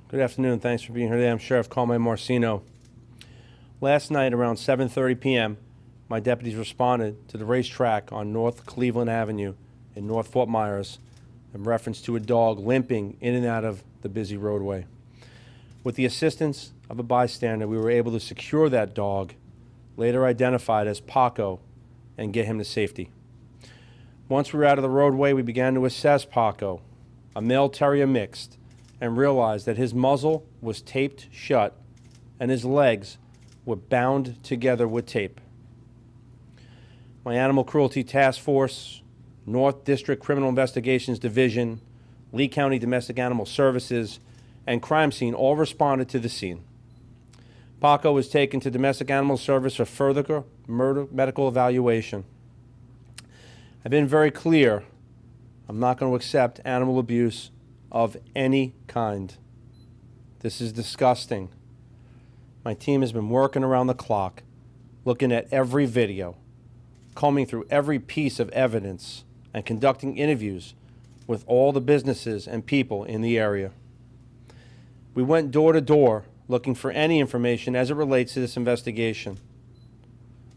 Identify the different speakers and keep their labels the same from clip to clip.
Speaker 1: Good afternoon. Thanks for being here today. I'm Sheriff Carmine Marceno. Last night around 7:30 p.m., my deputies responded to the racetrack on North Cleveland Avenue in North Fort Myers in reference to a dog limping in and out of the busy roadway. With the assistance of a bystander, we were able to secure that dog, later identified as Paco, and get him to safety. Once we were out of the roadway, we began to assess Paco, a male terrier mixed, and realized that his muzzle was taped shut and his legs were bound together with tape. My Animal Cruelty Task Force, North District Criminal Investigations Division, Lee County Domestic Animal Services, and Crime Scene all responded to the scene. Paco was taken to Domestic Animal Service for further medical evaluation. I've been very clear, I'm not going to accept animal abuse of any kind. This is disgusting. My team has been working around the clock, looking at every video, combing through every piece of evidence, and conducting interviews with all the businesses and people in the area. We went door to door looking for any information as it relates to this investigation.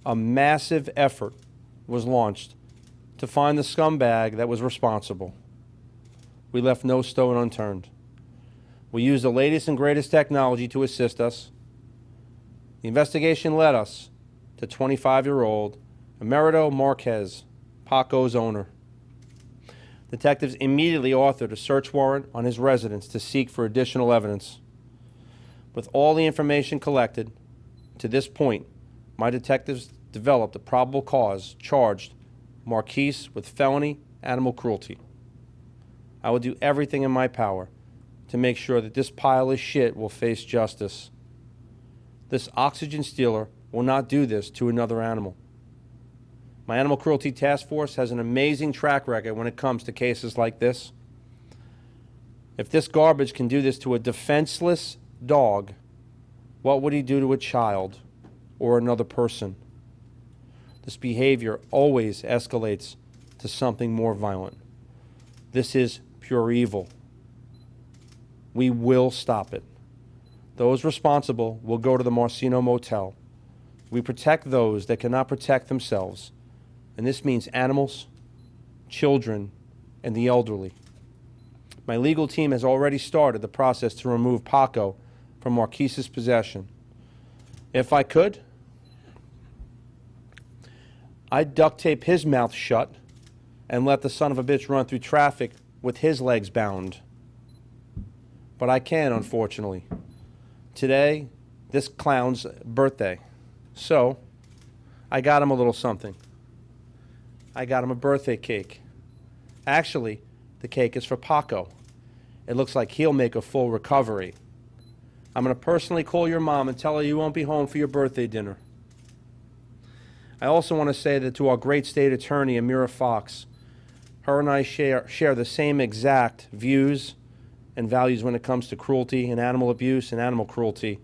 Speaker 1: A massive effort was launched to find the scumbag that was responsible. We left no stone unturned. We used the latest and greatest technology to assist us. The investigation led us to 25-year-old Emerito Marquez, Paco's owner. Detectives immediately authored a search warrant on his residence to seek for additional evidence. With all the information collected, to this point, my detectives developed a probable cause, charged Marquise with felony animal cruelty. I will do everything in my power to make sure that this pile of shit will face justice. This oxygen stealer will not do this to another animal. My Animal Cruelty Task Force has an amazing track record when it comes to cases like this. If this garbage can do this to a defenseless dog, what would he do to a child or another person? This behavior always escalates to something more violent. This is pure evil. We will stop it. Those responsible will go to the Marceno Motel. We protect those that cannot protect themselves, and this means animals, children, and the elderly. My legal team has already started the process to remove Paco from Marquise's possession. If I could, I'd duct tape his mouth shut and let the son of a bitch run through traffic with his legs bound. But I can't, unfortunately. Today, this clown's birthday. So, I got him a little something. I got him a birthday cake. Actually, the cake is for Paco. It looks like he'll make a full recovery. I'm going to personally call your mom and tell her you won't be home for your birthday dinner. I also want to say that to our great state attorney, Amira Fox, her and I share the same exact views and values when it comes to cruelty and animal abuse and animal cruelty.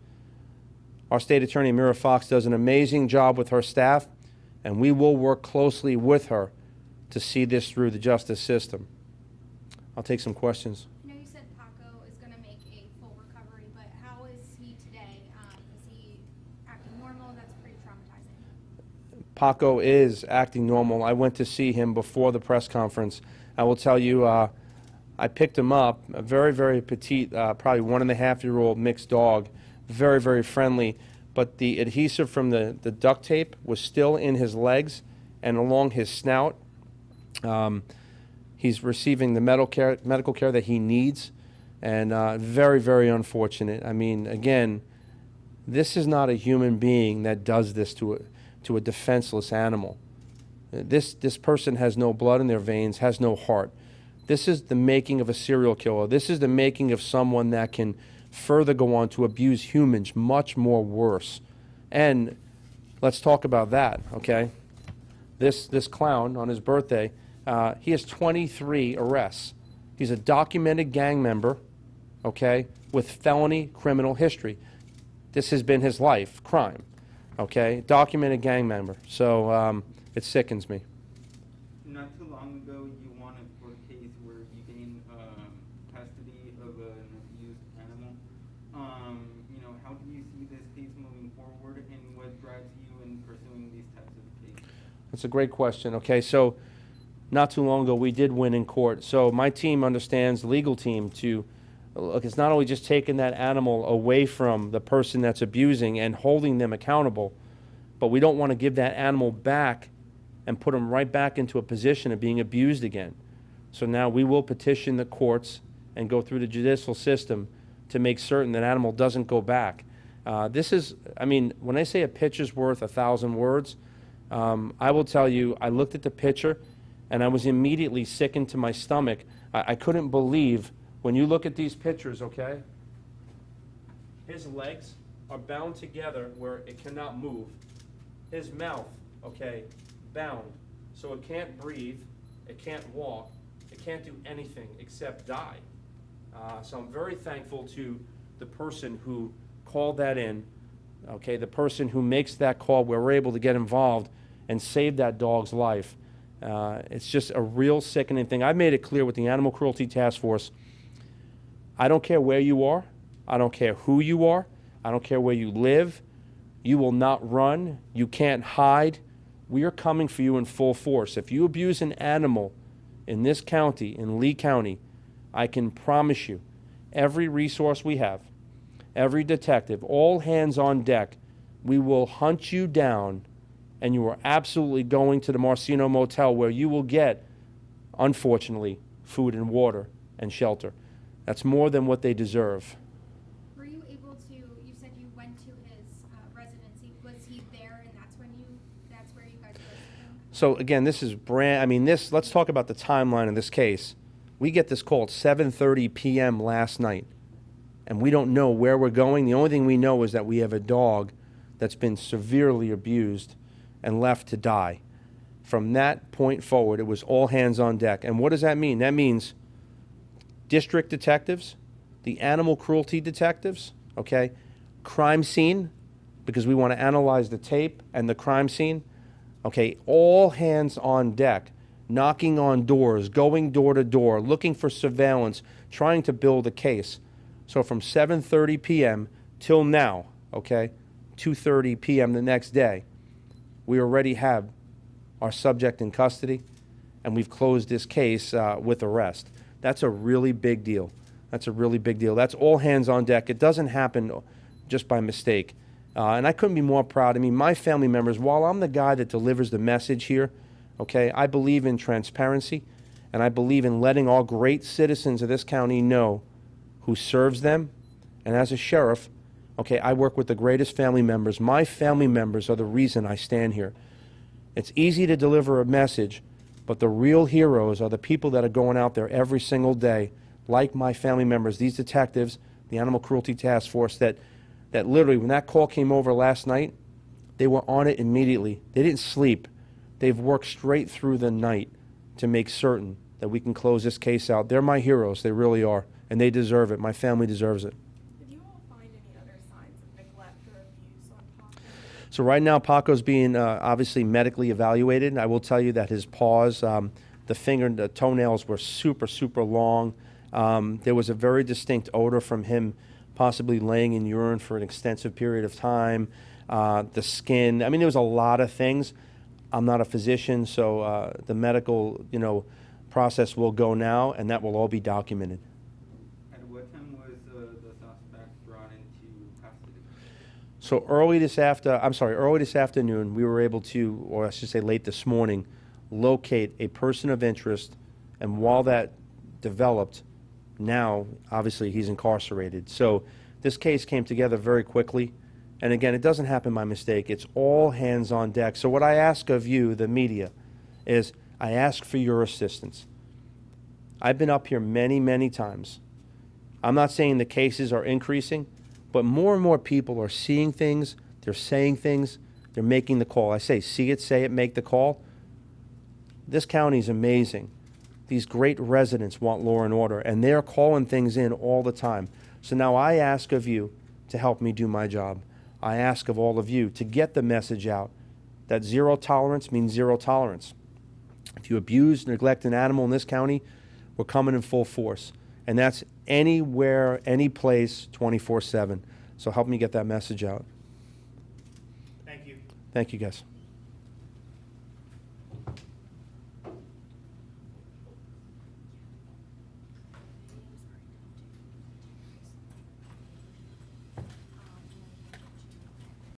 Speaker 1: Our state attorney, Amira Fox, does an amazing job with her staff, and we will work closely with her to see this through the justice system. I'll take some questions.
Speaker 2: I know you said Paco is going to make a full recovery, but how is he today? Is he acting normal? That's pretty traumatizing.
Speaker 1: Paco is acting normal. I went to see him before the press conference. I will tell you, I picked him up, a very, very petite, probably 1.5-year-old mixed dog, very, very friendly, but the adhesive from the duct tape was still in his legs and along his snout. He's receiving the medical care that he needs, and very, very unfortunate. I mean, again, this is not a human being that does this to a defenseless animal. This person has no blood in their veins, has no heart. This is the making of a serial killer. This is the making of someone that can further go on to abuse humans much more worse. And let's talk about that, okay? This clown on his birthday, he has 23 arrests. He's a documented gang member, okay, with felony criminal history. This has been his life, crime, okay? Documented gang member. So it sickens me.
Speaker 3: Not too long ago, you won a court case where you gained custody of an abused animal. attracts you in pursuing these types of cases?
Speaker 1: That's a great question. Okay, so not too long ago, we did win in court. So my team understands, the legal team, to look, it's not only just taking that animal away from the person that's abusing and holding them accountable, but we don't want to give that animal back and put them right back into a position of being abused again. So now we will petition the courts and go through the judicial system to make certain that animal doesn't go back. This is, I mean, when I say a picture's worth 1,000 words, I will tell you, I looked at the picture and I was immediately sickened to my stomach. I couldn't believe, when you look at these pictures, okay? His legs are bound together where it cannot move. His mouth, okay, bound. So it can't breathe, it can't walk, it can't do anything except die. So I'm very thankful to the person who called that in, okay, the person who makes that call where we're able to get involved and save that dog's life. It's just a real sickening thing. I've made it clear with the Animal Cruelty Task Force, I don't care where you are, I don't care who you are, I don't care where you live, you will not run, you can't hide. We are coming for you in full force. If you abuse an animal in this county, in Lee County, I can promise you, every resource we have, every detective, all hands on deck, we will hunt you down, and you are absolutely going to the Marceno Motel, where you will get, unfortunately, food and water and shelter. That's more than what they deserve.
Speaker 2: Were you able to, you said you went to his residency, was he there and that's where you guys visited him?
Speaker 1: So again, this is let's talk about the timeline of this case. We get this call at 7:30 p.m. last night, and we don't know where we're going. The only thing we know is that we have a dog that's been severely abused and left to die. From that point forward, it was all hands on deck. And what does that mean? That means district detectives, the animal cruelty detectives, okay, crime scene, because we want to analyze the tape and the crime scene, okay, all hands on deck, knocking on doors, going door to door, looking for surveillance, trying to build a case. So from 7:30 p.m. till now, okay, 2:30 p.m. the next day, we already have our subject in custody, and we've closed this case with arrest. That's a really big deal. That's a really big deal. That's all hands on deck. It doesn't happen just by mistake. And I couldn't be more proud. I mean, my family members, while I'm the guy that delivers the message here, okay, I believe in transparency, and I believe in letting all great citizens of this county know who serves them. And as a sheriff, okay, I work with the greatest family members. My family members are the reason I stand here. It's easy to deliver a message, but the real heroes are the people that are going out there every single day, like my family members, these detectives, the Animal Cruelty Task Force, that literally, when that call came over last night, they were on it immediately. They didn't sleep. They've worked straight through the night to make certain that we can close this case out. They're my heroes. They really are. And they deserve it. My family deserves it.
Speaker 4: Did you all find any other signs of neglect or abuse on Paco?
Speaker 1: So right now, Paco's being obviously medically evaluated. I will tell you that his paws, the toenails were super, super long. There was a very distinct odor from him possibly laying in urine for an extensive period of time. The skin, I mean, there was a lot of things. I'm not a physician, so the medical, process will go now, and that will all be documented.
Speaker 3: At what time was the suspect brought into custody?
Speaker 1: So early this afternoon, we were able to, or I should say late this morning, locate a person of interest, and while that developed, now, obviously, he's incarcerated. So this case came together very quickly. And again, it doesn't happen by mistake. It's all hands on deck. So what I ask of you, the media, is I ask for your assistance. I've been up here many, many times. I'm not saying the cases are increasing, but more and more people are seeing things, they're saying things, they're making the call. I say, see it, say it, make the call. This county is amazing. These great residents want law and order, and they're calling things in all the time. So now I ask of you to help me do my job. I ask of all of you to get the message out that zero tolerance means zero tolerance. If you abuse, neglect an animal in this county, we're coming in full force. And that's anywhere, any place, 24/7. So help me get that message out.
Speaker 5: Thank you.
Speaker 1: Thank you, guys.